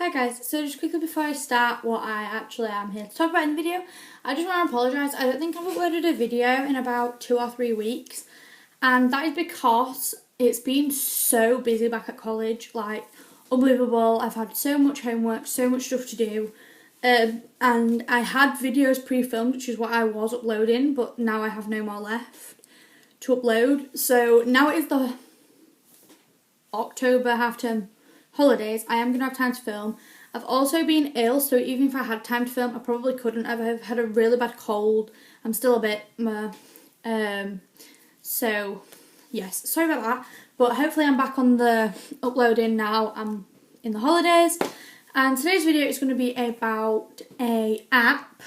Hi guys, so just quickly before I start what I actually am here to talk about in the video, I just want to apologise. I don't think I've uploaded a video in about 2 or 3 weeks, and that is because it's been so busy back at college, like unbelievable. I've had so much homework, so much stuff to do, and I had videos pre-filmed, which is what I was uploading, but now I have no more left to upload. So now it is the October half-term holidays. I am going to have time to film. I've also been ill, so even if I had time to film, I probably couldn't. I've had a really bad cold. I'm still a bit so yes, sorry about that, but hopefully I'm back on the uploading now. I'm in the holidays, and today's video is going to be about a app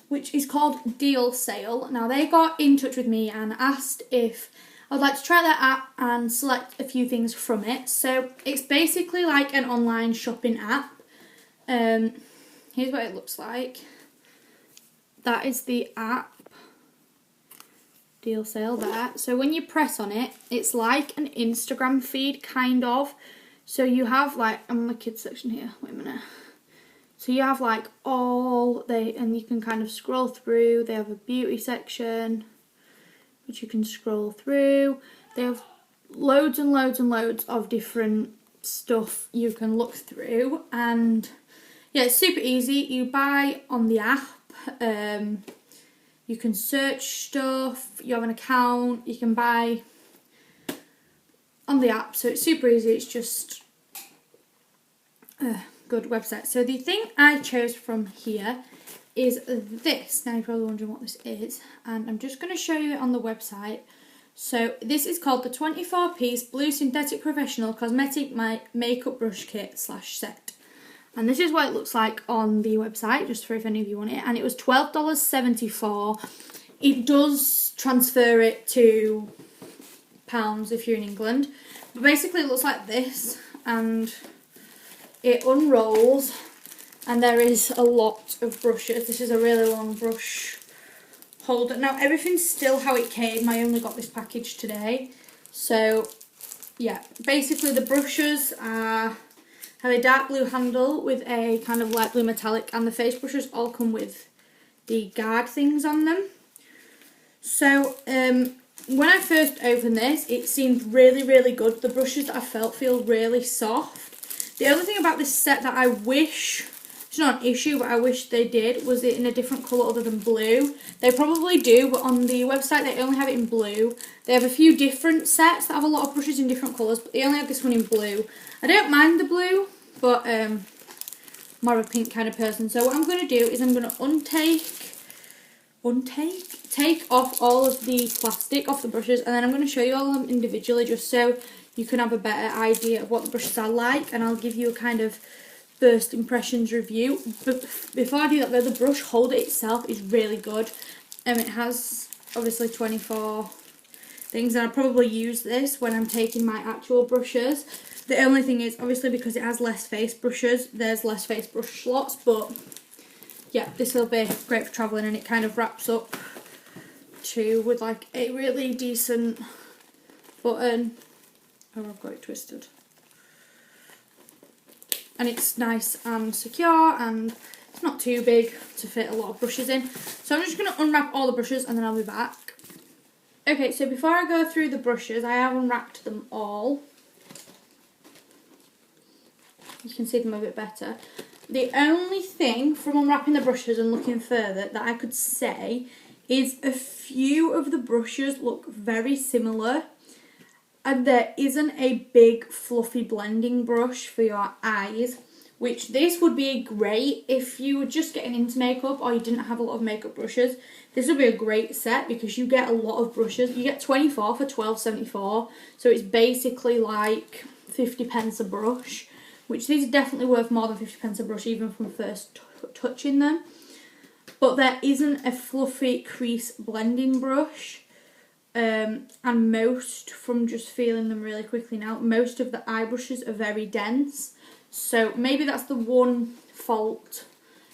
which is called DealSale. Now they got in touch with me and asked if I'd like to try that app and select a few things from it. So it's basically like an online shopping app. Here's what it looks like. That is the app, DealSale there. So when you press on it, it's like an Instagram feed kind of. So you have like, I'm on the kids section here, wait a minute. So you have like and you can kind of scroll through. They have a beauty section, which you can scroll through. They have loads and loads and loads of different stuff you can look through, and yeah, it's super easy. You buy on the app, you can search stuff, you have an account, you can buy on the app, so it's super easy. It's just a good website. So the thing I chose from here is this. Now you're probably wondering what this is, and I'm just going to show you it on the website. So this is called the 24-piece Blue Synthetic Professional Cosmetic Makeup Brush Kit / set. And this is what it looks like on the website, just for if any of you want it. And it was $12.74. It does transfer it to pounds if you're in England. But basically it looks like this, and it unrolls. And there is a lot of brushes. This is a really long brush holder. Now everything's still how it came. I only got this package today. So yeah, basically the brushes have a dark blue handle with a kind of light blue metallic, and the face brushes all come with the guard things on them. So when I first opened this, it seemed really good. The brushes that I felt feel really soft. The only thing about this set that I wish, it's not an issue, but I wish they did, was it in a different colour other than blue. They probably do, but on the website they only have it in blue. They have a few different sets that have a lot of brushes in different colours, but they only have this one in blue. I don't mind the blue, but more of a pink kind of person. So what I'm going to do is I'm going to take off all of the plastic off the brushes, and then I'm going to show you all of them individually, just so you can have a better idea of what the brushes are like, and I'll give you a kind of first impressions review. But before I do that though, the brush holder itself is really good. It has obviously 24 things, and I'll probably use this when I'm taking my actual brushes. The only thing is, obviously because it has less face brushes, there's less face brush slots, but yeah, this will be great for travelling, and it kind of wraps up too with like a really decent button. Oh, I've got it twisted. And it's nice and secure, and it's not too big to fit a lot of brushes in. So I'm just going to unwrap all the brushes and then I'll be back. Okay, so before I go through the brushes, I have unwrapped them all. You can see them a bit better. The only thing from unwrapping the brushes and looking further that I could say is a few of the brushes look very similar. And there isn't a big fluffy blending brush for your eyes, which this would be great if you were just getting into makeup or you didn't have a lot of makeup brushes. This would be a great set because you get a lot of brushes. You get 24 for $12.74, so it's basically like 50p a brush, which these are definitely worth more than 50p a brush even from first touching them. But there isn't a fluffy crease blending brush. And most, from just feeling them really quickly now, most of the eye brushes are very dense. So maybe that's the one fault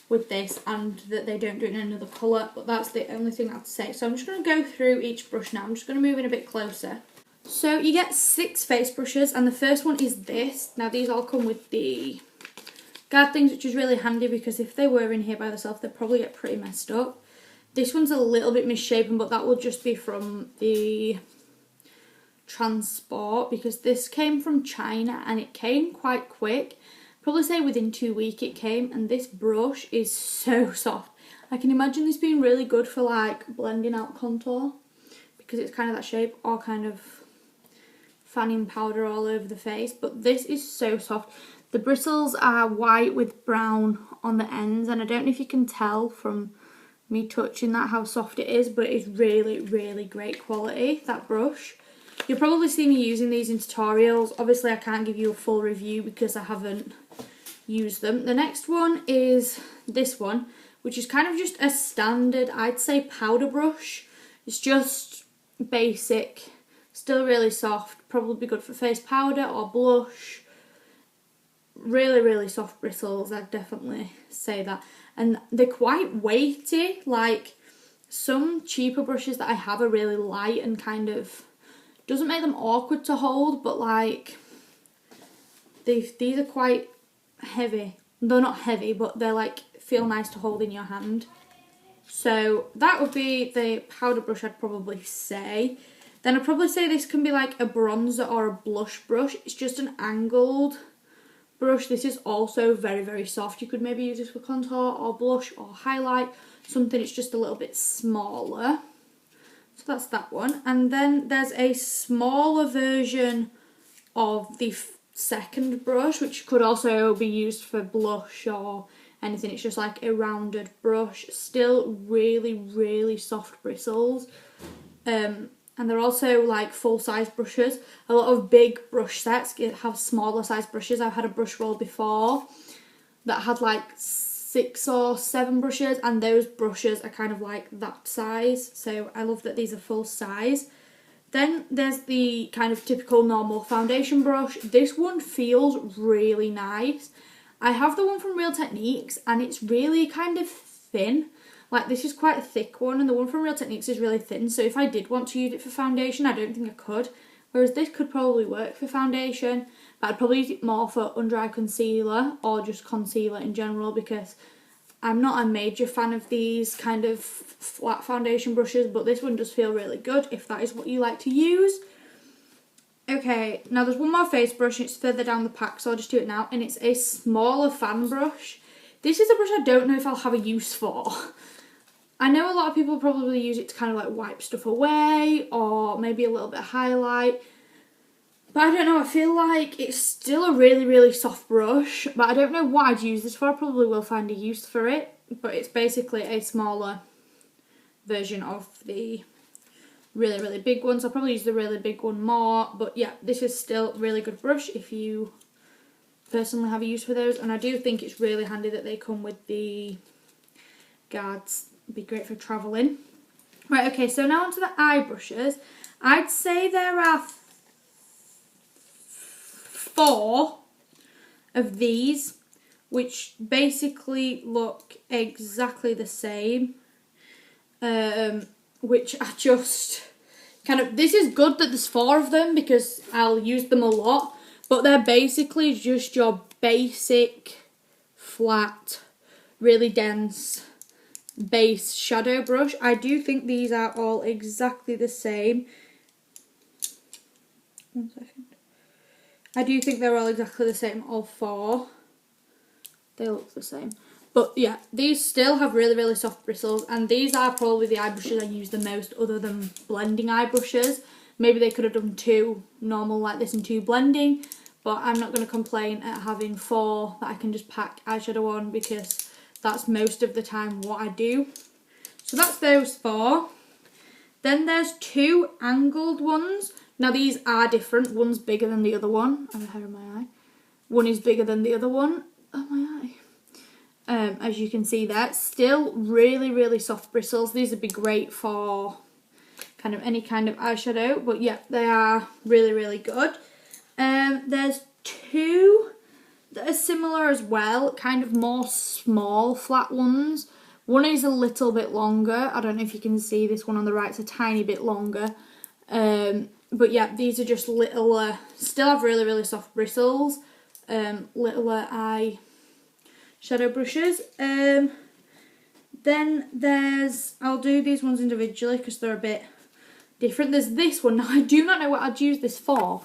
with this, and that they don't do it in another colour, but that's the only thing I'd say. So I'm just going to go through each brush now. I'm just going to move in a bit closer. So you get 6 face brushes, and the first one is this. Now these all come with the guard things, which is really handy because if they were in here by themselves, they'd probably get pretty messed up. This one's a little bit misshapen, but that will just be from the transport because this came from China and it came quite quick. Probably say within 2 weeks it came, and this brush is so soft. I can imagine this being really good for like blending out contour because it's kind of that shape, or kind of fanning powder all over the face, but this is so soft. The bristles are white with brown on the ends, and I don't know if you can tell from me touching that how soft it is, but it's really, really great quality, that brush. You'll probably see me using these in tutorials. Obviously I can't give you a full review because I haven't used them. The next one is this one, which is kind of just a standard, I'd say, powder brush. It's just basic, still really soft, probably good for face powder or blush. Really, really soft bristles, I'd definitely say that. And they're quite weighty, like some cheaper brushes that I have are really light and kind of doesn't make them awkward to hold, but like these are quite heavy. They're not heavy, but they're like feel nice to hold in your hand. So that would be the powder brush, I'd probably say. Then I'd probably say this can be like a bronzer or a blush brush. It's just an angled brush. This is also very, very soft. You could maybe use this for contour or blush or highlight, something it's just a little bit smaller. So that's that one. And then there's a smaller version of the second brush, which could also be used for blush or anything. It's just like a rounded brush. Still really, really soft bristles. And they're also like full-size brushes. A lot of big brush sets have smaller size brushes. I've had a brush roll before that had like 6 or 7 brushes, and those brushes are kind of like that size. So I love that these are full size. Then there's the kind of typical normal foundation brush. This one feels really nice. I have the one from Real Techniques and it's really kind of thin. Like this is quite a thick one, and the one from Real Techniques is really thin. So if I did want to use it for foundation, I don't think I could. Whereas this could probably work for foundation, but I'd probably use it more for under eye concealer or just concealer in general, because I'm not a major fan of these kind of flat foundation brushes, but this one does feel really good if that is what you like to use. Okay, now there's one more face brush, and it's further down the pack, so I'll just do it now, and it's a smaller fan brush. This is a brush I don't know if I'll have a use for. I know a lot of people probably use it to kind of like wipe stuff away or maybe a little bit of highlight. But I don't know, I feel like it's still a really, really soft brush. But I don't know what I'd use this for. I probably will find a use for it. But it's basically a smaller version of the really, really big one. So I'll probably use the really big one more. But yeah, this is still a really good brush if you personally have a use for those. And I do think it's really handy that they come with the guards. Be great for travelling. Right, okay, so now onto the eye brushes. I'd say there are 4 of these, which basically look exactly the same. Which I just kind of, this is good that there's 4 of them because I'll use them a lot, but they're basically just your basic, flat, really dense base shadow brush. I do think these are all exactly the same. 1 second. I do think they're all exactly the same, all 4. They look the same. But yeah, these still have really, really soft bristles, and these are probably the eye brushes I use the most other than blending eye brushes. Maybe they could have done 2 normal like this and 2 blending, but I'm not going to complain at having 4 that I can just pack eyeshadow on, because that's most of the time what I do. So that's those 4. Then there's 2 angled ones. Now these are different. One's bigger than the other one. I have a hair in my eye. One is bigger than the other one. Oh, my eye. As you can see there. Still really, really soft bristles. These would be great for kind of any kind of eyeshadow. But yeah, they are really, really good. There's 2 that are similar as well, kind of more small flat ones. One is a little bit longer. I don't know if you can see this one on the right's a tiny bit longer. But yeah, these are just littler, still have really, really soft bristles. Littler eye shadow brushes. Then there's, I'll do these ones individually because they're a bit different. There's this one. Now, I do not know what I'd use this for.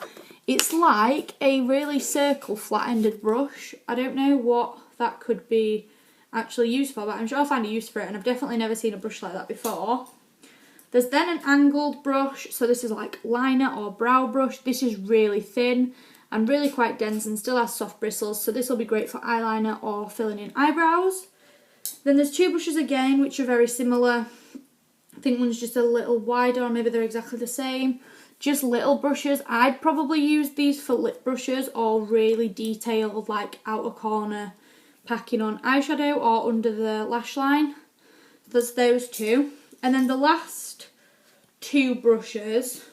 It's like a really circle flat-ended brush. I don't know what that could be actually used for, but I'm sure I'll find a use for it, and I've definitely never seen a brush like that before. There's then an angled brush, so this is like liner or brow brush. This is really thin and really quite dense and still has soft bristles, so this will be great for eyeliner or filling in eyebrows. Then there's two brushes again, which are very similar. I think one's just a little wider, or maybe they're exactly the same. Just little brushes. I'd probably use these for lip brushes or really detailed, like outer corner packing on eyeshadow or under the lash line. There's those two. And then the last two brushes,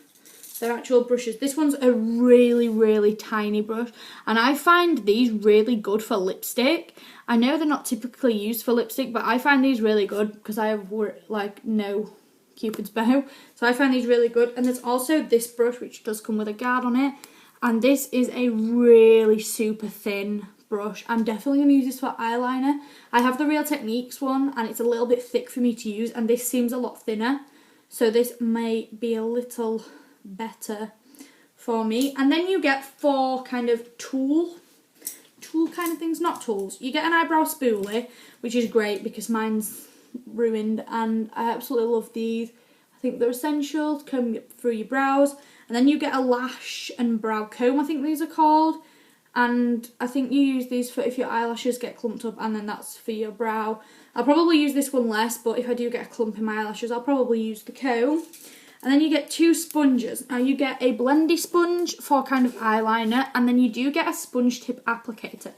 they're actual brushes. This one's a really, really tiny brush, and I find these really good for lipstick. I know they're not typically used for lipstick, but I find these really good because I have like no Cupid's bow, so I find these really good. And there's also this brush which does come with a guard on it, and this is a really super thin brush. I'm definitely going to use this for eyeliner. I have the Real Techniques one, and it's a little bit thick for me to use, and this seems a lot thinner, so this may be a little better for me. And then you get four kind of tool kind of things, not tools. You get an eyebrow spoolie, which is great because mine's ruined, and I absolutely love these. I think they're essential to comb through your brows. And then you get a lash and brow comb, I think these are called, and I think you use these for if your eyelashes get clumped up, and then that's for your brow. I'll probably use this one less, but if I do get a clump in my eyelashes, I'll probably use the comb. And then you get two sponges. Now you get a blendy sponge for kind of eyeliner, and then you do get a sponge tip applicator.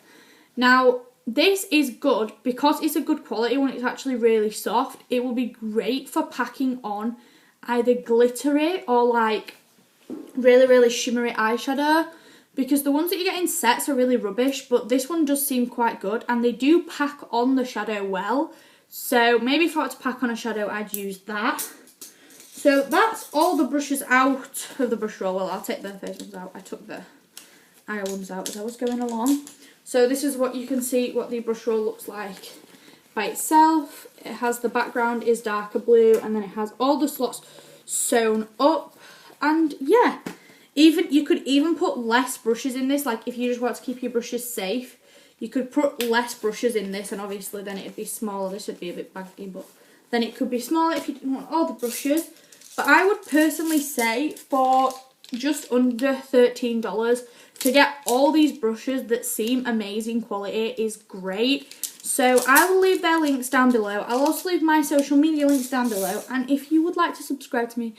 Now this is good because it's a good quality one. It's actually really soft. It will be great for packing on either glittery or like really, really shimmery eyeshadow, because the ones that you get in sets are really rubbish, but this one does seem quite good, and they do pack on the shadow well. So maybe if I were to pack on a shadow, I'd use that. So that's all the brushes out of the brush roll. Well, I'll take the face ones out. I took the eye ones out as I was going along. So this is what you can see what the brush roll looks like by itself. It has, the background is darker blue, and then it has all the slots sewn up. And yeah, even you could even put less brushes in this. Like if you just want to keep your brushes safe, you could put less brushes in this, and obviously then it'd be smaller. This would be a bit baggy, but then it could be smaller if you didn't want all the brushes. But I would personally say for just under $13 to get all these brushes that seem amazing quality is great. So I will leave their links down below. I'll also leave my social media links down below. And if you would like to subscribe to me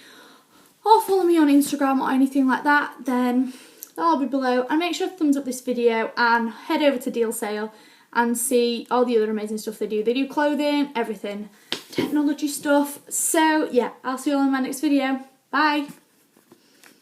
or follow me on Instagram or anything like that, then they'll all be below. And make sure to thumbs up this video and head over to DealSale and see all the other amazing stuff they do. They do clothing, everything, technology stuff. So yeah, I'll see you all in my next video. Bye.